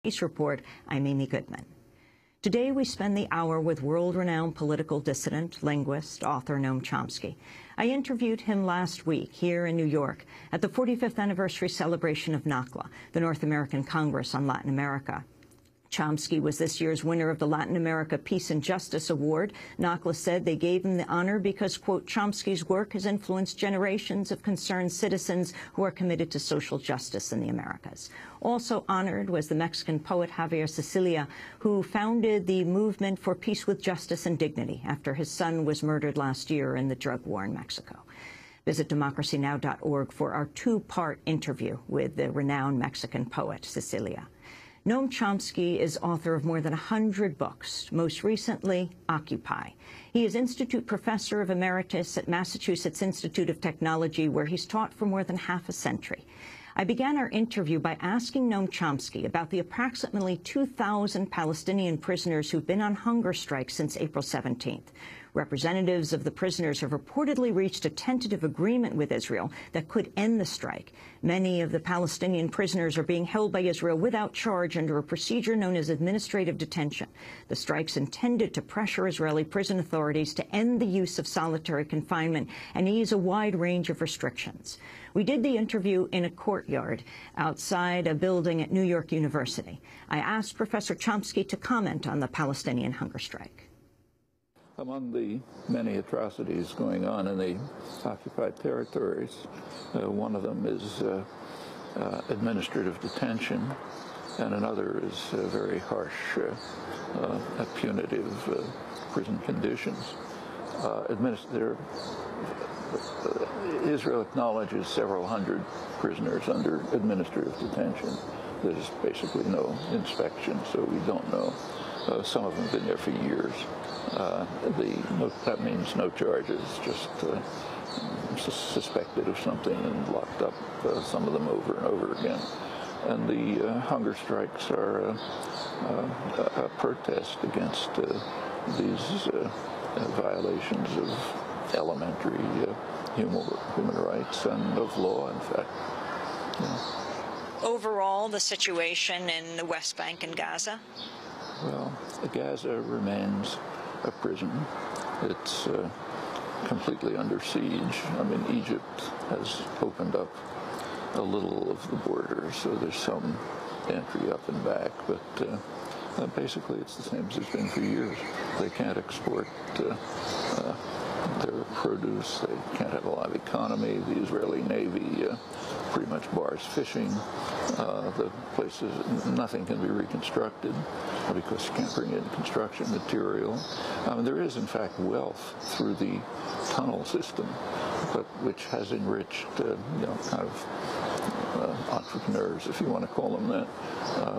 Peace Report, I'm Amy Goodman. Today we spend the hour with world-renowned political dissident, linguist, author Noam Chomsky. I interviewed him last week here in New York at the 45th anniversary celebration of NACLA, the North American Congress on Latin America. Chomsky was this year's winner of the Latin America Peace and Justice Award. NACLA said they gave him the honor because, quote, Chomsky's work has influenced generations of concerned citizens who are committed to social justice in the Americas. Also honored was the Mexican poet Javier Sicilia, who founded the movement for peace with justice and dignity after his son was murdered last year in the drug war in Mexico. Visit democracynow.org for our two-part interview with the renowned Mexican poet Sicilia. Noam Chomsky is author of more than 100 books, most recently, Occupy. He is Institute Professor of Emeritus at Massachusetts Institute of Technology, where he's taught for more than half a century. I began our interview by asking Noam Chomsky about the approximately 2,000 Palestinian prisoners who've been on hunger strike since April 17th. Representatives of the prisoners have reportedly reached a tentative agreement with Israel that could end the strike. Many of the Palestinian prisoners are being held by Israel without charge under a procedure known as administrative detention. The strike's intended to pressure Israeli prison authorities to end the use of solitary confinement and ease a wide range of restrictions. We did the interview in a courtyard outside a building at New York University. I asked Professor Chomsky to comment on the Palestinian hunger strike. Among the many atrocities going on in the occupied territories, one of them is administrative detention, and another is very harsh, punitive prison conditions. Israel acknowledges several hundred prisoners under administrative detention. There's basically no inspection, so we don't know. Some of them have been there for years. That means no charges, just suspected of something and locked up, some of them over and over again. And the hunger strikes are a protest against these violations of elementary human rights and of law, in fact. Yeah. Overall, the situation in the West Bank and Gaza? Well, Gaza remains a prison. It's completely under siege. I mean, Egypt has opened up a little of the border, so there's some entry up and back, but basically it's the same as it's been for years. They can't export their produce. They can't have a live economy. The Israeli Navy pretty much bars fishing. The places, nothing can be reconstructed because you can't bring in construction material. There is, in fact, wealth through the tunnel system, but which has enriched, kind of entrepreneurs, if you want to call them that.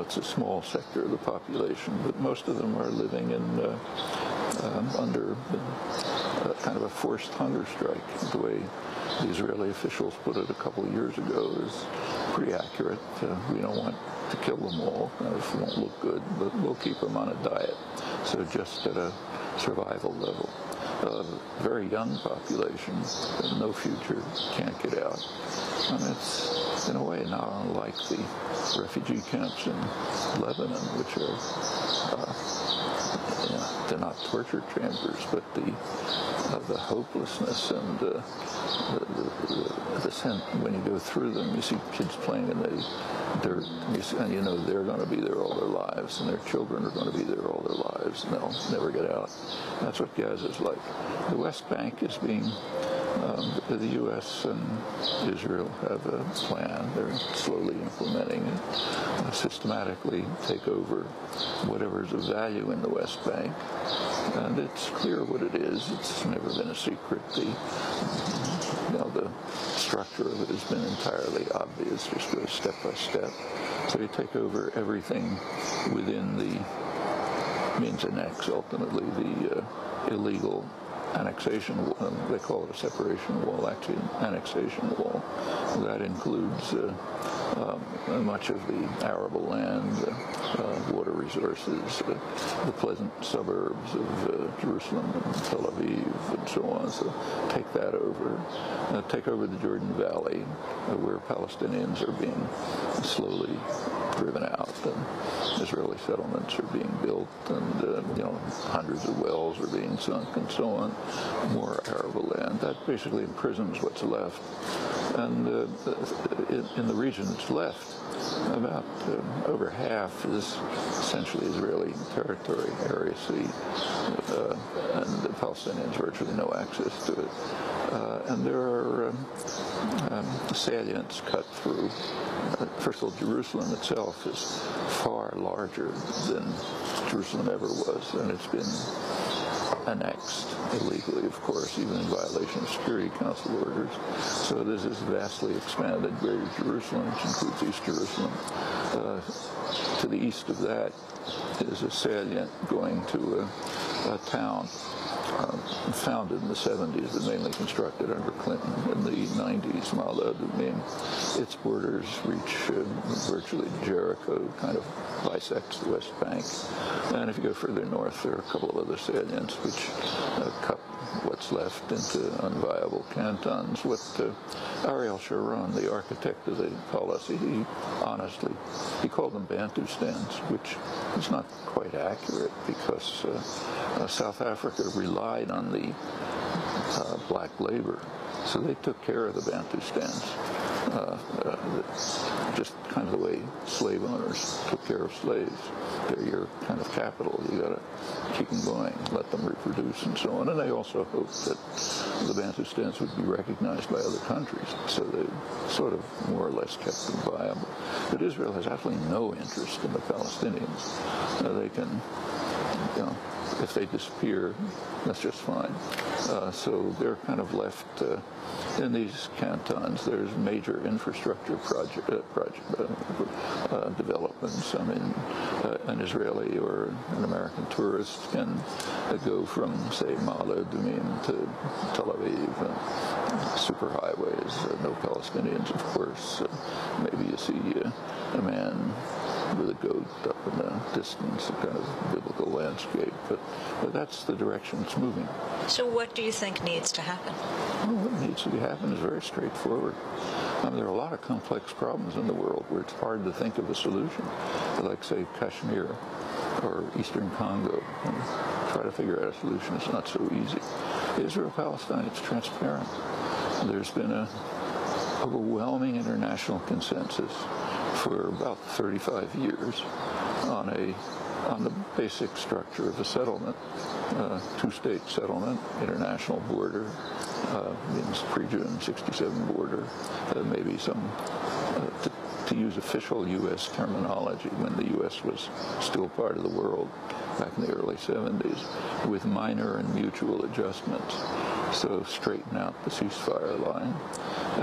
It's a small sector of the population, but most of them are living in under kind of a forced hunger strike. The way the Israeli officials put it a couple of years ago is pretty accurate. We don't want to kill them all. It won't look good, but we'll keep them on a diet. So just at a survival level. Very young population, no future, can't get out. And it's, in a way, not unlike the refugee camps in Lebanon, which are, they're not torture chambers, but the hopelessness and the sense when you go through them, you see kids playing in the dirt, and you know they're going to be there all their lives, and their children are going to be there all their lives, and they'll never get out. That's what Gaza's like. The West Bank is being, the U.S. and Israel have a plan. They're slowly implementing it, systematically take over whatever's of value in the West Bank. And it's clear what it is. It's never been a secret. The structure of it has been entirely obvious, just goes step by step. So you take over everything within the means annex, ultimately the illegal annexation wall. They call it a separation wall, actually an annexation wall. That includes much of the arable land, water resources, the pleasant suburbs of Jerusalem and Tel Aviv and so on. So take that over. Take over the Jordan Valley, where Palestinians are being slowly driven out, and Israeli settlements are being built, and hundreds of wells are being sunk, and so on. More arable land. That basically imprisons what's left, and in the region that's left, about over half is essentially Israeli territory, Area C, and the Palestinians virtually no access to it. And there are salients cut through. First of all, Jerusalem itself is far larger than Jerusalem ever was, and it's been annexed illegally, of course, even in violation of Security Council orders. So this is vastly expanded Greater Jerusalem, which includes East Jerusalem. To the east of that is a salient going to a town founded in the 70s, but mainly constructed under Clinton in the 90s, Ma'ale Adumim. Its borders reach virtually Jericho, kind of bisects the West Bank. And if you go further north, there are a couple of other salients which cut what's left into unviable cantons. What Ariel Sharon, the architect of the policy, he called them Bantustans, which is not quite accurate, because South Africa relied on the black labor, so they took care of the Bantustans. Just kind of the way slave owners took care of slaves. They're your kind of capital. You got to keep them going, let them reproduce, and so on. And they also hoped that the Bantustans would be recognized by other countries, so they sort of more or less kept them viable. But Israel has absolutely no interest in the Palestinians. They can, if they disappear, that's just fine. So they're kind of left in these cantons. There's major infrastructure developments. I mean, an Israeli or an American tourist can go from, say, Ma'ale Adumim to Tel Aviv, superhighways, no Palestinians, of course. Maybe you see a man with a goat up in the distance, a kind of biblical landscape, but that's the direction it's moving. So what do you think needs to happen? Well, what needs to happen is very straightforward. There are a lot of complex problems in the world where it's hard to think of a solution, like, say, Kashmir or Eastern Congo, and try to figure out a solution is not so easy. Israel-Palestine, it's transparent. There's been an overwhelming international consensus for about 35 years on the basic structure of a settlement, two-state settlement, international border, means pre-June 67 border, maybe some, to use official U.S. terminology, when the U.S. was still part of the world back in the early 70s, with minor and mutual adjustments. So straighten out the ceasefire line,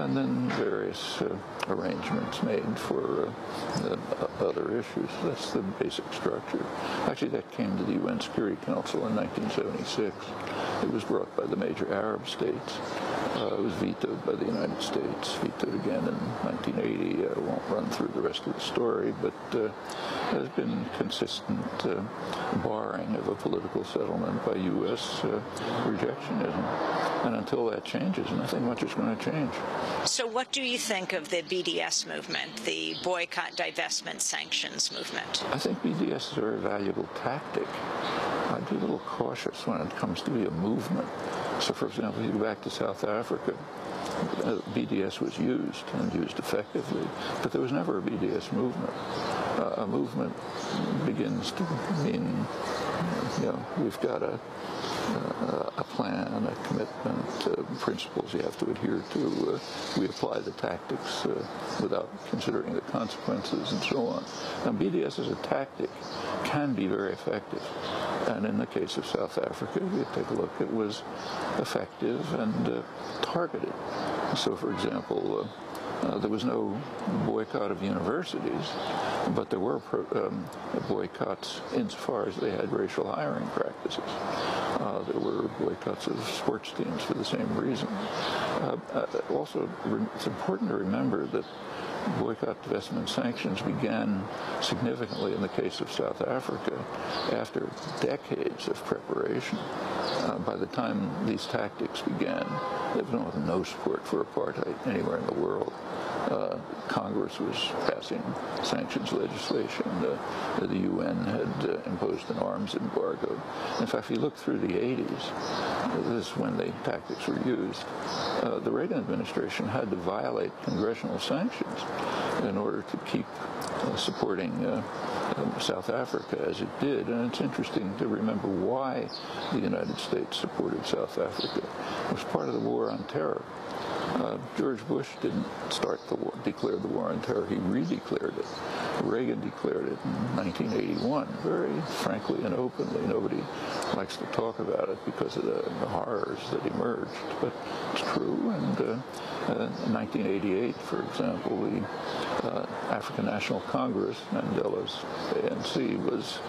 and then various arrangements made for other issues. That's the basic structure. Actually, that came to the UN Security Council in 1976. It was brought by the major Arab states. It was vetoed by the United States, vetoed again in 1980. I won't run through the rest of the story, but there's been consistent barring of a political settlement by U.S. rejectionism. And until that changes, nothing much is going to change. So what do you think of the BDS movement, the boycott, divestment, sanctions movement? I think BDS is a very valuable tactic. I'd be a little cautious when it comes to be a movement. So, for example, if you go back to South Africa, BDS was used, and used effectively, but there was never a BDS movement. A movement begins to mean, we've got a plan, a commitment, principles you have to adhere to. We apply the tactics without considering the consequences, and so on. Now, BDS as a tactic can be very effective. And in the case of South Africa, if you take a look, it was effective and targeted. So, for example, there was no boycott of universities, but there were boycotts insofar as they had racial hiring practices. There were boycotts of sports teams for the same reason. Also, it's important to remember that boycott, divestment, sanctions began significantly in the case of South Africa after decades of preparation. By the time these tactics began, there was no support for apartheid anywhere in the world. Congress was passing sanctions legislation. The UN had imposed an arms embargo. In fact, if you look through the 80s, this is when the tactics were used, the Reagan administration had to violate congressional sanctions in order to keep supporting South Africa as it did. And it's interesting to remember why the United States supported South Africa. It was part of the war on terror. George Bush didn't start the war, declare the war on terror. He redeclared it. Reagan declared it in 1981, very frankly and openly. Nobody likes to talk about it because of the horrors that emerged, but it's true. And in 1988, for example, the African National Congress, Mandela's ANC, was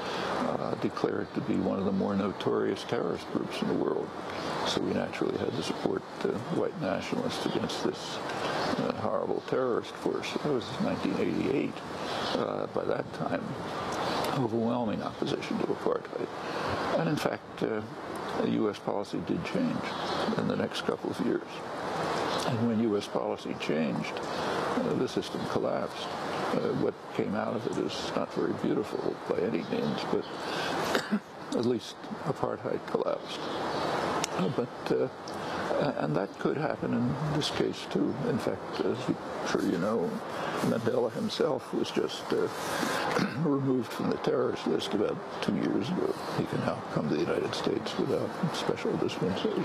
declared to be one of the more notorious terrorist groups in the world. So we naturally had to support white nationalists against this horrible terrorist force. That was 1988. By that time, overwhelming opposition to apartheid. And in fact, U.S. policy did change in the next couple of years. And when U.S. policy changed, the system collapsed. What came out of it is not very beautiful by any means, but at least apartheid collapsed. And that could happen in this case too. In fact, as I'm sure you know, Mandela himself was just removed from the terrorist list about 2 years ago. He can now come to the United States without special dispensation.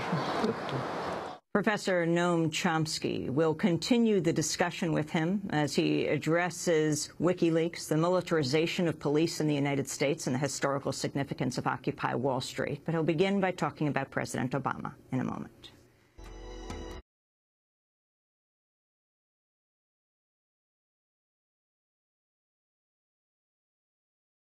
Professor Noam Chomsky will continue the discussion with him as he addresses WikiLeaks, the militarization of police in the United States, and the historical significance of Occupy Wall Street. But he'll begin by talking about President Obama in a moment.